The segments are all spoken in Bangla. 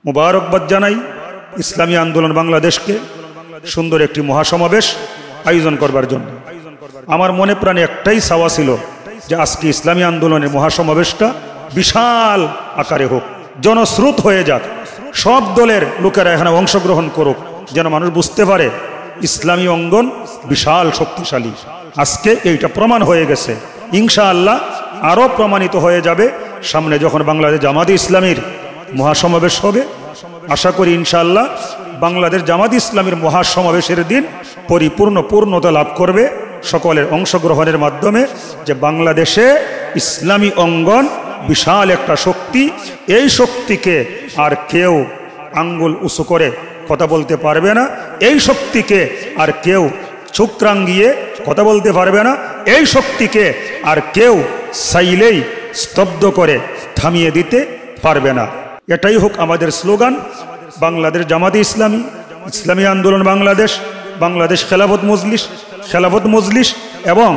মুবারকবাদ জানাই ইসলামী আন্দোলন বাংলাদেশকে সুন্দর একটি মহাসমাবেশ আয়োজন করবার জন্য। আমার মনে প্রাণে একটাই চাওয়া ছিল যে আজকে ইসলামী আন্দোলনের মহাসমাবেশটা বিশাল আকারে হোক, জনস্রোত হয়ে যাক, সব দলের লোকেরা এখানে অংশগ্রহণ করুক, যেন মানুষ বুঝতে পারে ইসলামী অঙ্গন বিশাল শক্তিশালী। আজকে এইটা প্রমাণ হয়ে গেছে, ইনশাআল্লাহ আরও প্রমাণিত হয়ে যাবে সামনে যখন বাংলাদেশ জামাতে ইসলামীর মহাসমাবেশ হবে। আশা করি ইনশাআল্লাহ বাংলাদেশ জামাতে ইসলামীর মহাসমাবেশের দিন পূর্ণতা লাভ করবে সকলের অংশগ্রহণের মাধ্যমে, যে বাংলাদেশে ইসলামী অঙ্গন বিশাল একটা শক্তি। এই শক্তিকে আর কেউ আঙ্গুল উঁচু করে কথা বলতে পারবে না, এই শক্তিকে আর কেউ চোখ রাঙিয়ে কথা বলতে পারবে না, এই শক্তিকে আর কেউ চাইলেই স্তব্ধ করে থামিয়ে দিতে পারবে না। এটাই হোক আমাদের স্লোগান, বাংলাদেশ জামাতে ইসলামী, ইসলামী আন্দোলন বাংলাদেশ, বাংলাদেশ খেলাফত মজলিস এবং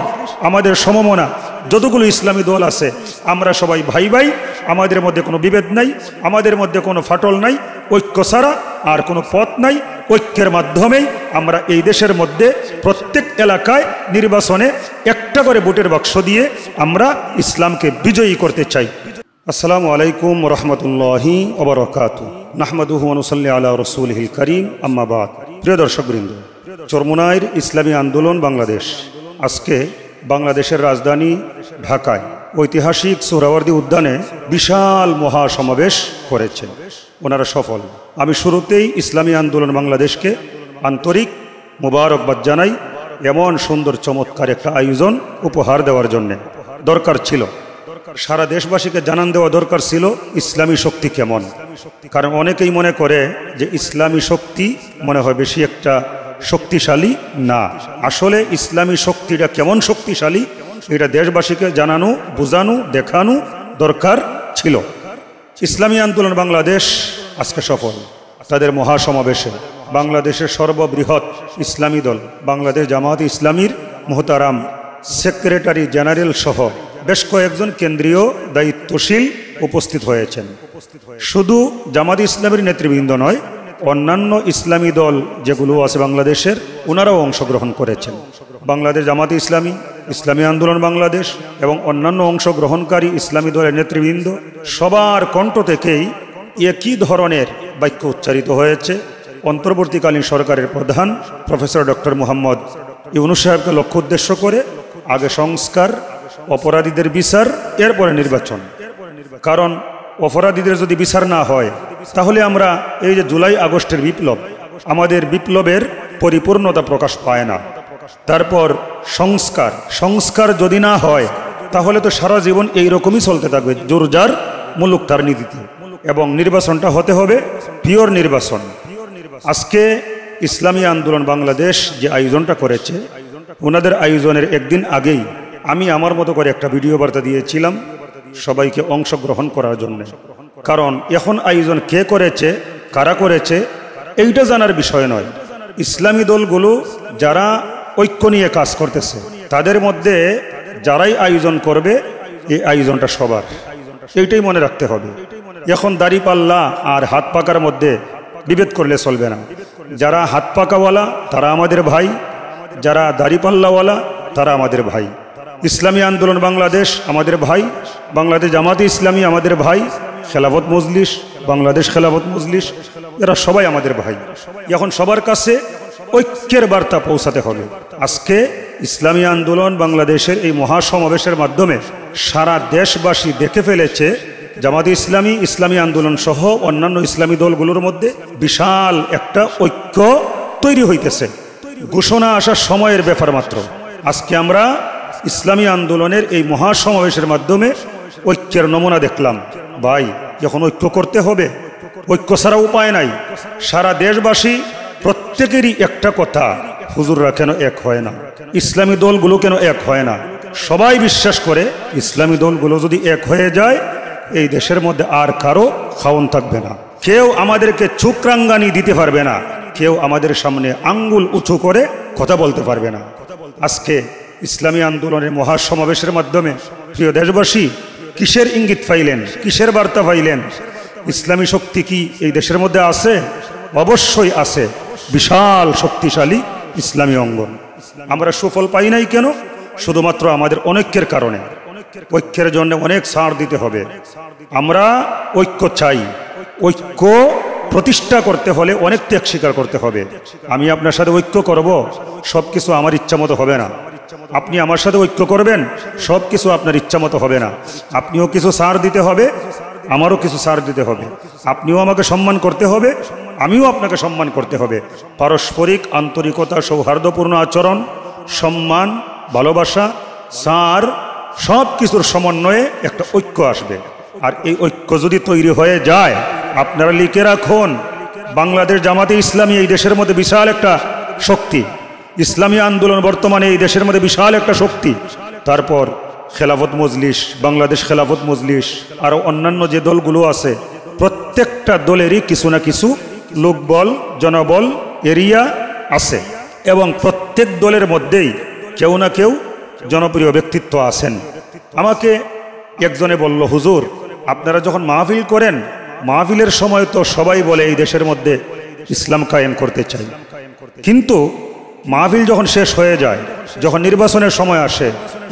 আমাদের সমমনা যতগুলো ইসলামী দল আছে, আমরা সবাই ভাই ভাই, আমাদের মধ্যে কোনো বিভেদ নাই, আমাদের মধ্যে কোনো ফাটল নাই, ঐক্য ছাড়া আর কোনো পথ নাই। ঐক্যের মাধ্যমেই আমরা এই দেশের মধ্যে প্রত্যেক এলাকায় নির্বাচনে একটা করে ভোটের বাক্স দিয়ে আমরা ইসলামকে বিজয়ী করতে চাই। আসসালামু আলাইকুম রহমতুল্লাহি ওয়া বারাকাতুহু। নাহমাদুহু ওয়া নুসাল্লি আলা রাসূলিহিল কারীম, আম্মা বাদ। প্রিয় দর্শকবৃন্দ, চরমোনাইর ইসলামী আন্দোলন বাংলাদেশ আজকে বাংলাদেশের রাজধানী ঢাকায় ঐতিহাসিক সোহরাওয়ার্দী উদ্যানে বিশাল মহাসমাবেশ করেছে। ওনারা সফল। আমি শুরুতেই ইসলামী আন্দোলন বাংলাদেশকে আন্তরিক মুবারকবাদ জানাই, এমন সুন্দর চমৎকার একটা আয়োজন উপহার দেওয়ার জন্য। দরকার ছিল, সারা দেশবাসীকে জানান দেওয়া দরকার ছিল ইসলামী শক্তি কেমন। কারণ অনেকেই মনে করে যে ইসলামী শক্তি মনে হয় বেশি একটা শক্তিশালী না। আসলে ইসলামী শক্তিটা কেমন শক্তিশালী এটা দেশবাসীকে জানানো, বোঝানো, দেখানো দরকার ছিল। ইসলামী আন্দোলন বাংলাদেশ আজকে সফল। তাদের মহাসমাবেশে বাংলাদেশের সর্ববৃহৎ ইসলামী দল বাংলাদেশ জামাতে ইসলামীর মোহতারাম সেক্রেটারি জেনারেল সহ বেশ কয়েকজন কেন্দ্রীয় দায়িত্বশীল উপস্থিত হয়েছেন। শুধু জামাতে ইসলামীর নেতৃবৃন্দ নয়, অন্যান্য ইসলামী দল যেগুলো আছে বাংলাদেশের, ওনারাও অংশগ্রহণ করেছেন। বাংলাদেশ জামাতে ইসলামী, ইসলামী আন্দোলন বাংলাদেশ এবং অন্যান্য অংশগ্রহণকারী ইসলামী দলের নেতৃবৃন্দ সবার কণ্ঠ থেকেই একই ধরনের বাক্য উচ্চারিত হয়েছে। অন্তর্বর্তীকালীন সরকারের প্রধান প্রফেসর ডক্টর মোহাম্মদ ইউনূস সাহেবকে লক্ষ্য উদ্দেশ্য করে আগে সংস্কার, অপরাধীদের বিচার, এরপরে নির্বাচন। কারণ অপরাধীদের যদি বিচার না হয় তাহলে আমরা এই যে জুলাই আগস্টের বিপ্লব, আমাদের বিপ্লবের পরিপূর্ণতা প্রকাশ পায় না। তারপর সংস্কার যদি না হয় তাহলে তো সারা জীবন এইরকমই চলতে থাকবে, জোরজার মুলুক তার নীতিতে। এবং নির্বাচনটা হতে হবে পিওর নির্বাচন। আজকে ইসলামী আন্দোলন বাংলাদেশ যে আয়োজনটা করেছে, ওনাদের আয়োজনের একদিন আগেই আমি আমার মতো করে একটা ভিডিও বার্তা দিয়েছিলাম সবাইকে অংশগ্রহণ করার জন্য। কারণ এখন আয়োজন কে করেছে, কারা করেছে এইটা জানার বিষয় নয়। ইসলামী দলগুলো যারা ঐক্য নিয়ে কাজ করতেছে তাদের মধ্যে যারাই আয়োজন করবে এই আয়োজনটা সবার, এইটাই মনে রাখতে হবে। এখন দাড়িপাল্লা আর হাত পাকার মধ্যে বিভেদ করলে চলবে না। যারা হাত পাকাওয়ালা তারা আমাদের ভাই, যারা দাড়িপাল্লাওয়ালা তারা আমাদের ভাই। ইসলামী আন্দোলন বাংলাদেশ আমাদের ভাই, বাংলাদেশ জামাতে ইসলামী আমাদের ভাই, খেলাফত মজলিস, বাংলাদেশ খেলাফত মজলিস, এরা সবাই আমাদের ভাই। এখন সবার কাছে ঐক্যের বার্তা পৌঁছাতে হবে। আজকে ইসলামী আন্দোলন বাংলাদেশের এই মহাসমাবেশের মাধ্যমে সারা দেশবাসী দেখে ফেলেছে জামাতে ইসলামী, ইসলামী আন্দোলন সহ অন্যান্য ইসলামী দলগুলোর মধ্যে বিশাল একটা ঐক্য তৈরি হইতেছে। ঘোষণা আসার সময়ের ব্যাপার মাত্র। আজকে আমরা ইসলামী আন্দোলনের এই মহাসমাবেশের মাধ্যমে ঐক্যের নমুনা দেখলাম। ভাই, যখন ঐক্য করতে হবে, ঐক্য ছাড়া উপায় নাই। সারা দেশবাসী প্রত্যেকেরই একটা কথা, হুজুররা কেন এক হয় না, ইসলামী দলগুলো কেন এক হয় না। সবাই বিশ্বাস করে ইসলামী দলগুলো যদি এক হয়ে যায় এই দেশের মধ্যে আর কারো খাওন থাকবে না। কেউ আমাদেরকে চোখ রাঙানি দিতে পারবে না, কেউ আমাদের সামনে আঙ্গুল উঁচু করে কথা বলতে পারবে না। আজকে ইসলামী আন্দোলনের মহাসমাবেশের মাধ্যমে প্রিয় দেশবাসী কিসের ইঙ্গিত পাইলেন, কিসের বার্তা পাইলেন? ইসলামী শক্তি কি এই দেশের মধ্যে আছে? অবশ্যই আছে, বিশাল শক্তিশালী ইসলামী অঙ্গন। আমরা সুফল পাই নাই কেন? শুধুমাত্র আমাদের অনৈক্যের কারণে। ঐক্যের জন্য অনেক ছাড় দিতে হবে। আমরা ঐক্য চাই, ঐক্য প্রতিষ্ঠা করতে হলে অনেক ত্যাগ স্বীকার করতে হবে। আমি আপনার সাথে ঐক্য করব, সব কিছু আমার ইচ্ছা মতো হবে না। আপনি আমার সাথে ঐক্য করবেন, সব কিছু আপনার ইচ্ছা মতো হবে না। আপনিও কিছু ছাড় দিতে হবে, আমারও কিছু ছাড় দিতে হবে। আপনিও আমাকে সম্মান করতে হবে, আমিও আপনাকে সম্মান করতে হবে। পারস্পরিক আন্তরিকতা, সৌহার্দ্যপূর্ণ আচরণ, সম্মান, ভালোবাসা, ছাড়, সব কিছুর সমন্বয়ে একটা ঐক্য আসবে। আর এই ঐক্য যদি তৈরি হয়ে যায়, আপনারা লিখে রাখুন, বাংলাদেশ জামাতে ইসলামী এই দেশের মধ্যে বিশাল একটা শক্তি। ইসলামী আন্দোলন বর্তমানে এই দেশের মধ্যে বিশাল একটা শক্তি। তারপর খেলাফত মজলিস, বাংলাদেশ খেলাফত মজলিস, আরও অন্যান্য যে দলগুলো আছে, প্রত্যেকটা দলেরই কিছু না কিছু লোকবল, জনবল, এরিয়া আছে। এবং প্রত্যেক দলের মধ্যেই কেউ না কেউ জনপ্রিয় ব্যক্তিত্ব আছেন। আমাকে একজনে বলল, হুজুর আপনারা যখন মাহফিল করেন, মাহফিলের সময় তো সবাই বলে এই দেশের মধ্যে ইসলাম কায়েম করতে চাই, কিন্তু মাহফিল যখন শেষ হয়ে যায়, যখন নির্বাচনের সময় আসে,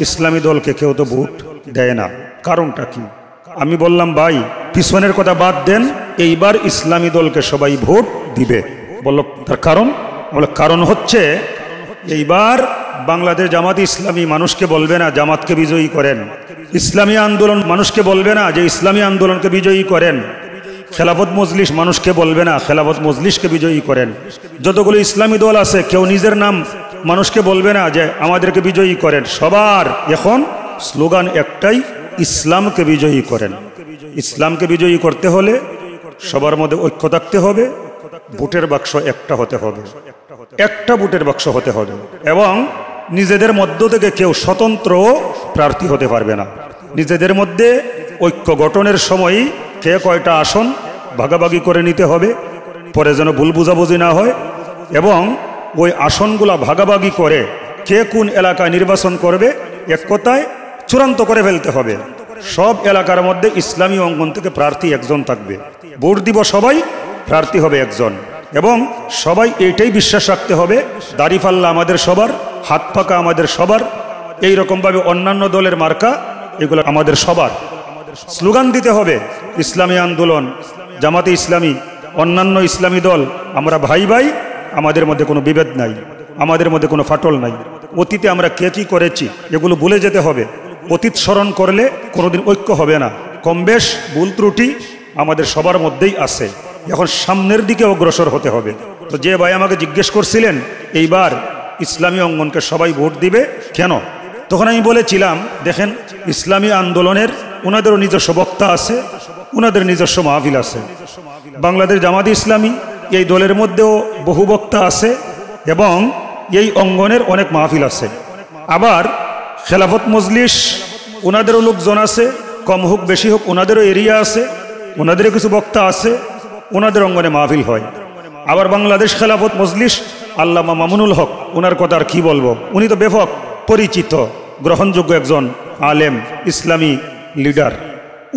ইসলামী দলকে কেউ তো ভোট দেয় না। কারণটা কি? আমি বললাম, ভাই পিছনের কথা বাদ দেন, এইবার ইসলামী দলকে সবাই ভোট দিবে। বলল তার কারণ? বলে কারণ হচ্ছে এইবার বাংলাদেশ জামাত ইসলামী মানুষকে বলবে না জামাতকে বিজয়ী করেন, ইসলামী আন্দোলন মানুষকে বলবে না যে ইসলামী আন্দোলনকে বিজয়ী করেন, খেলাফত মজলিস মানুষকে বলবে না খেলাফত মজলিসকে বিজয়ী করেন। যতগুলো ইসলামী দল আছে কেউ নিজের নাম মানুষকে বলবে না যে আমাদেরকে বিজয়ী করেন। সবার এখন স্লোগান একটাই, ইসলামকে বিজয়ী করেন। ইসলামকে বিজয়ী করতে হলে সবার মধ্যে ঐক্য থাকতে হবে, ভোটের বাক্স একটা হতে হবে, একটা ভোটের বাক্স হতে হবে, এবং নিজেদের মধ্য থেকে কেউ স্বতন্ত্র প্রার্থী হতে পারবে না। নিজেদের মধ্যে ঐক্য গঠনের সময়ই কে কয়টা আসন ভাগাভাগি করে নিতে হবে, পরে যেন ভুল বুঝাবুঝি না হয়, এবং ওই আসনগুলা ভাগাভাগি করে কে কোন এলাকায় নির্বাচন করবে এক কথায় চূড়ান্ত করে ফেলতে হবে। সব এলাকার মধ্যে ইসলামী অঙ্গন থেকে প্রার্থী একজন থাকবে, ভোট দিব সবাই, প্রার্থী হবে একজন, এবং সবাই এইটাই বিশ্বাস রাখতে হবে দাড়িপাল্লা আমাদের সবার, হাত পাকা আমাদের সবার, এইরকমভাবে অন্যান্য দলের মার্কা এগুলো আমাদের সবার। স্লোগান দিতে হবে ইসলামী আন্দোলন, জামাতে ইসলামী, অন্যান্য ইসলামী দল, আমরা ভাই ভাই, আমাদের মধ্যে কোনো বিভেদ নাই, আমাদের মধ্যে কোনো ফাটল নাই। অতীতে আমরা কে কী করেছি এগুলো ভুলে যেতে হবে। অতীত স্মরণ করলে কোনোদিন ঐক্য হবে না। কম বেশ ভুল ত্রুটি আমাদের সবার মধ্যেই আছে, এখন সামনের দিকে অগ্রসর হতে হবে। তো যে ভাই আমাকে জিজ্ঞেস করছিলেন এইবার ইসলামী অঙ্গনকে সবাই ভোট দিবে কেন, তখন আমি বলেছিলাম, দেখেন ইসলামী আন্দোলনের ওনাদেরও নিজস্ব বক্তা আছে, ওনাদের নিজস্ব মাহফিল আছে। বাংলাদেশ জামাত ইসলামী এই দলের মধ্যেও বহু বক্তা আছে এবং এই অঙ্গনের অনেক মাহফিল আছে। আবার খেলাফত মজলিস ওনাদেরও লোকজন আছে, কম হোক বেশি হোক ওনাদেরও এরিয়া আছে, ওনাদেরও কিছু বক্তা আছে, ওনাদের অঙ্গনে মাহফিল হয়। আবার বাংলাদেশ খেলাফত মজলিস আল্লামা মামুনুল হক, ওনার কথা আর কি বলবো, উনি তো ব্যাপক পরিচিত গ্রহণযোগ্য একজন আলেম, ইসলামী লিডার,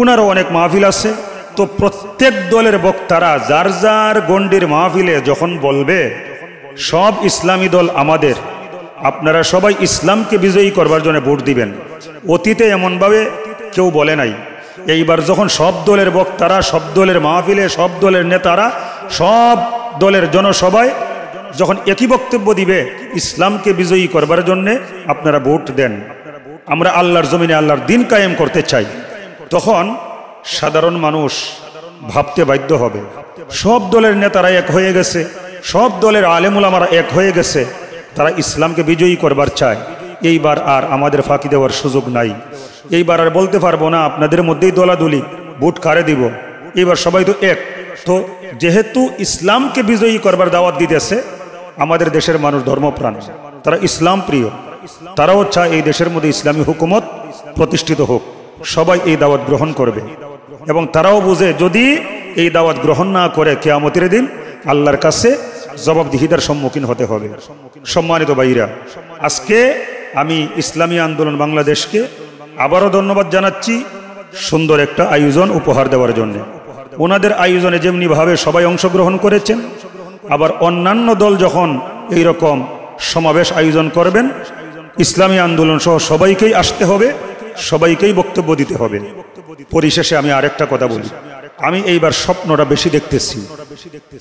ওনারও অনেক মাহফিল আছে। তো প্রত্যেক দলের বক্তারা যার যার গণ্ডির মাহফিলে যখন বলবে সব ইসলামী দল আমাদের, আপনারা সবাই ইসলামকে বিজয়ী করবার জন্য ভোট দিবেন, অতীতে এমনভাবে কেউ বলে নাই। এইবার যখন সব দলের বক্তারা, সব দলের মাহফিলে, সব দলের নেতারা, সব দলের জনসভায় যখন একই বক্তব্য দিবে ইসলামকে বিজয়ী করবার জন্যে আপনারা ভোট দেন, আমরা আল্লাহর জমিনে আল্লাহর দিন কায়েম করতে চাই, তখন সাধারণ মানুষ ভাবতে বাধ্য হবে সব দলের নেতারা এক হয়ে গেছে, সব দলের আলেম উলামারা এক হয়ে গেছে, তারা ইসলামকে বিজয়ী করবার চায়। এইবার আর আমাদের ফাঁকি দেওয়ার সুযোগ নাই। এইবার আর বলতে পারবো না আপনাদের মধ্যেই দলাদলি, ভোট কারে দিব। এইবার সবাই তো এক। তো যেহেতু ইসলামকে বিজয়ী করবার দাওয়াত দিতেছে, আমাদের দেশের মানুষ ধর্মপ্রাণ, তারা ইসলাম প্রিয়, তারাও চায় এই দেশের মধ্যে ইসলামী হুকুমত প্রতিষ্ঠিত হোক, সবাই এই দাওয়াত গ্রহণ করবে। এবং তারাও বুঝে যদি এই দাওয়াত গ্রহণ না করে কিয়ামতের দিন আল্লাহর কাছে জবাবদিহিতার সম্মুখীন হতে হবে। সম্মানিত ভাইরা, আজকে আমি ইসলামী আন্দোলন বাংলাদেশকে আবারও ধন্যবাদ জানাচ্ছি সুন্দর একটা আয়োজন উপহার দেওয়ার জন্য। ওনাদের আয়োজনে যেমনিভাবে সবাই অংশগ্রহণ করেছেন, আবার অন্যান্য দল যখন এই রকম সমাবেশ আয়োজন করবেন, ইসলামী আন্দোলন সহ সবাইকেই আসতে হবে, সবাইকেই বক্তব্য দিতে হবে। পরিশেষে আমি আরেকটা কথা বলি, আমি এইবার স্বপ্নটা বেশি দেখতেছি।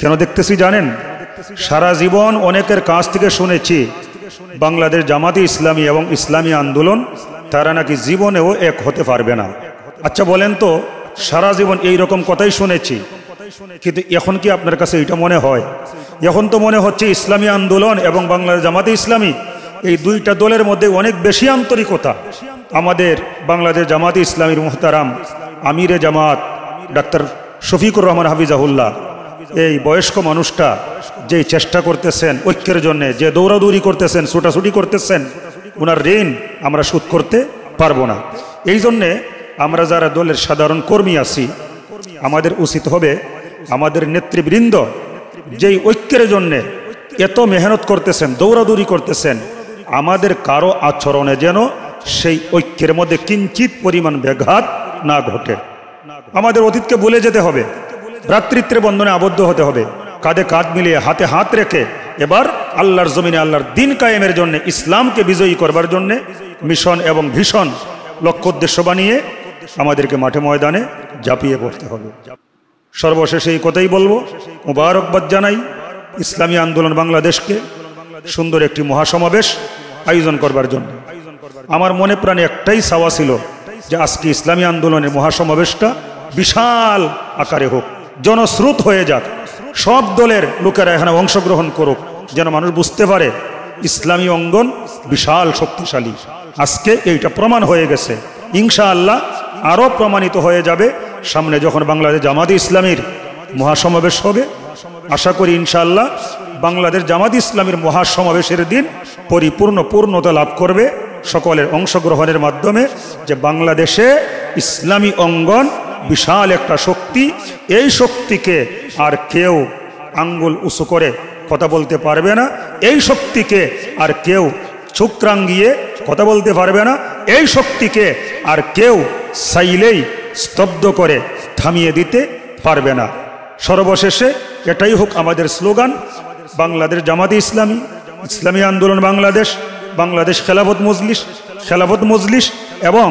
কেন দেখতেছি জানেন? সারা জীবন অনেকের কাছ থেকে শুনেছি বাংলাদেশ জামাতে ইসলামী এবং ইসলামী আন্দোলন তারা নাকি জীবনেও এক হতে পারবে না। আচ্ছা বলেন তো, সারা জীবন এই রকম কথাই শুনেছি, কিন্তু এখন কি আপনার কাছে এটা মনে হয়? এখন তো মনে হচ্ছে ইসলামী আন্দোলন এবং বাংলাদেশ জামাতে ইসলামী এই দুইটা দলের মধ্যে অনেক বেশি আন্তরিকতা। আমাদের বাংলাদেশ জামাতে ইসলামীর মুহতারাম আমিরে জামাত ডাক্তার শফিকুর রহমান হাফিজাহুল্লাহ, এই বয়স্ক মানুষটা যেই চেষ্টা করতেছেন ঐক্যের জন্য, যে দৌড়াদৌড়ি করতেছেন, ছুটাছুটি করতেছেন, ওনার ঋণ আমরা শোধ করতে পারবো না। এই জন্যে আমরা যারা দলের সাধারণ কর্মী আছি, আমাদের উচিত হবে আমাদের নেতৃবৃন্দ যেই ঐক্যের জন্যে এত মেহনত করতেছেন, দৌড়াদৌড়ি করতেছেন, আমাদের কারো আচরণে যেন সেই ঐক্যের মধ্যে কিঞ্চিত পরিমাণ ব্যাঘাত না ঘটে। আমাদের অতীতকে ভুলে যেতে হবে, ভ্রাতৃত্বের বন্ধনে আবদ্ধ হতে হবে, কাঁধে কাঁধ মিলিয়ে হাতে হাত রেখে এবার আল্লাহর জমিনে আল্লাহর দিন কায়েমের জন্য, ইসলামকে বিজয়ী করবার জন্য মিশন এবং ভীষণ লক্ষ্য উদ্দেশ্য বানিয়ে আমাদেরকে মাঠে ময়দানে ঝাঁপিয়ে পড়তে হবে। সর্বশেষে এই কথাই বলবো, মুবারকবাদ জানাই ইসলামী আন্দোলন বাংলাদেশকে সুন্দর একটি মহাসমাবেশ আয়োজন করবার জন্য। আমার মনে প্রাণে একটাই চাওয়া ছিল যে আজকে ইসলামী আন্দোলনের মহাসমাবেশটা বিশাল আকারে হোক, জনস্রোত হয়ে যাক, সব দলের লোকেরা এখানে অংশগ্রহণ করুক, যেন মানুষ বুঝতে পারে ইসলামী অঙ্গন বিশাল শক্তিশালী। আজকে এইটা প্রমাণ হয়ে গেছে, ইনশাআল্লাহ আরও প্রমাণিত হয়ে যাবে সামনে যখন বাংলাদেশ জামাতে ইসলামীর মহাসমাবেশ হবে। আশা করি ইনশাআল্লাহ বাংলাদেশ জামাতে ইসলামীর মহাসমাবেশের দিন পরিপূর্ণ পূর্ণতা লাভ করবে সকলের অংশগ্রহণের মাধ্যমে, যে বাংলাদেশে ইসলামী অঙ্গন বিশাল একটা শক্তি, এই শক্তিকে আর কেউ আঙ্গুল উঁচু করে কথা বলতে পারবে না, এই শক্তিকে আর কেউ চোখ রাঙিয়ে কথা বলতে পারবে না, এই শক্তিকে আর কেউ চাইলেই স্তব্ধ করে থামিয়ে দিতে পারবে না। সর্বশেষে এটাই হোক আমাদের স্লোগান, বাংলাদেশ জামাতে ইসলামী, ইসলামী আন্দোলন বাংলাদেশ, বাংলাদেশ খেলাফত মজলিস এবং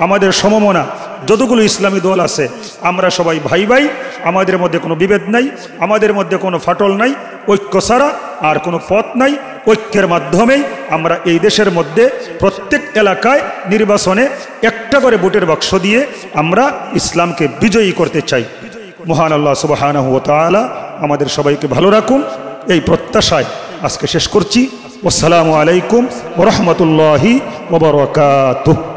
আমাদের সমমনা যতগুলো ইসলামী দল আছে, আমরা সবাই ভাই ভাই, আমাদের মধ্যে কোনো বিভেদ নাই, আমাদের মধ্যে কোনো ফাটল নাই, ঐক্য ছাড়া আর কোনো পথ নাই। ঐক্যের মাধ্যমেই আমরা এই দেশের মধ্যে প্রত্যেক এলাকায় নির্বাচনে একটা করে ভোটের বাক্স দিয়ে আমরা ইসলামকে বিজয়ী করতে চাই। মহান আল্লাহ সুবহানাহু ওয়া তাআলা আমাদের সবাইকে ভালো রাখুন, এই প্রত্যাশায় আজকে শেষ করছি। আসসালামু আলাইকুম ওয়া রাহমাতুল্লাহি ওয়া বারাকাতুহু।